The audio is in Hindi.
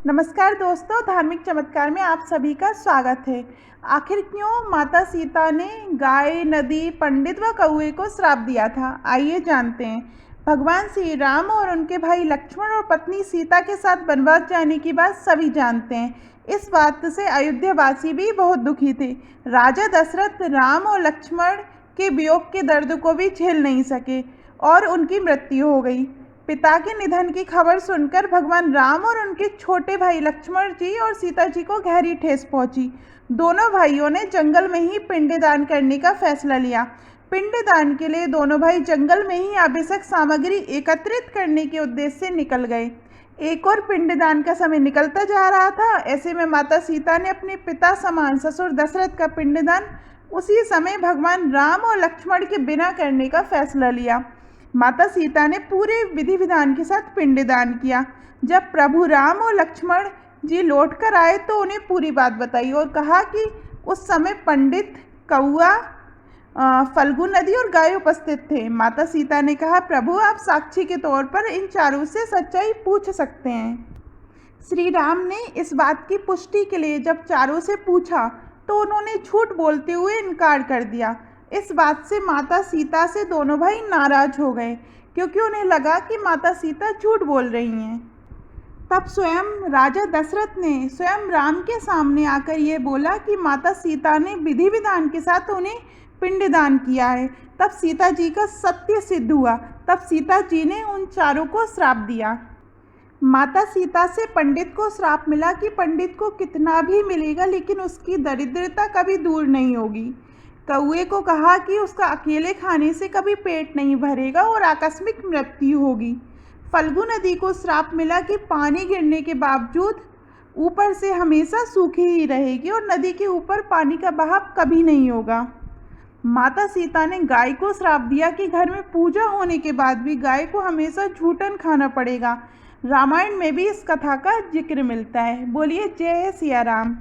नमस्कार दोस्तों, धार्मिक चमत्कार में आप सभी का स्वागत है। आखिर क्यों माता सीता ने गाय, नदी, पंडित व कौए को श्राप दिया था? आइए जानते हैं। भगवान श्री राम और उनके भाई लक्ष्मण और पत्नी सीता के साथ वनवास जाने की बात सभी जानते हैं। इस बात से अयोध्यावासी भी बहुत दुखी थे। राजा दशरथ राम और लक्ष्मण के वियोग के दर्द को भी झेल नहीं सके और उनकी मृत्यु हो गई। पिता के निधन की खबर सुनकर भगवान राम और उनके छोटे भाई लक्ष्मण जी और सीता जी को गहरी ठेस पहुंची। दोनों भाइयों ने जंगल में ही पिंडदान करने का फैसला लिया। पिंडदान के लिए दोनों भाई जंगल में ही आवश्यक सामग्री एकत्रित करने के उद्देश्य से निकल गए। एक और पिंडदान का समय निकलता जा रहा था। ऐसे में माता सीता ने अपने पिता समान ससुर दशरथ का पिंडदान उसी समय भगवान राम और लक्ष्मण के बिना करने का फैसला लिया। माता सीता ने पूरे विधि विधान के साथ पिंडदान किया। जब प्रभु राम और लक्ष्मण जी लौट कर आए तो उन्हें पूरी बात बताई और कहा कि उस समय पंडित, कौआ, फल्गु नदी और गाय उपस्थित थे। माता सीता ने कहा, प्रभु आप साक्षी के तौर पर इन चारों से सच्चाई पूछ सकते हैं। श्री राम ने इस बात की पुष्टि के लिए जब चारों से पूछा तो उन्होंने झूठ बोलते हुए इनकार कर दिया। इस बात से माता सीता से दोनों भाई नाराज हो गए क्योंकि उन्हें लगा कि माता सीता झूठ बोल रही हैं। तब स्वयं राजा दशरथ ने स्वयं राम के सामने आकर यह बोला कि माता सीता ने विधि विधान के साथ उन्हें पिंडदान किया है। तब सीता जी का सत्य सिद्ध हुआ। तब सीता जी ने उन चारों को श्राप दिया। माता सीता से पंडित को श्राप मिला कि पंडित को कितना भी मिलेगा लेकिन उसकी दरिद्रता कभी दूर नहीं होगी। कौए को कहा कि उसका अकेले खाने से कभी पेट नहीं भरेगा और आकस्मिक मृत्यु होगी। फल्गु नदी को श्राप मिला कि पानी गिरने के बावजूद ऊपर से हमेशा सूखी ही रहेगी और नदी के ऊपर पानी का बहाव कभी नहीं होगा। माता सीता ने गाय को श्राप दिया कि घर में पूजा होने के बाद भी गाय को हमेशा झूठन खाना पड़ेगा। रामायण में भी इस कथा का जिक्र मिलता है। बोलिए जय सिया राम।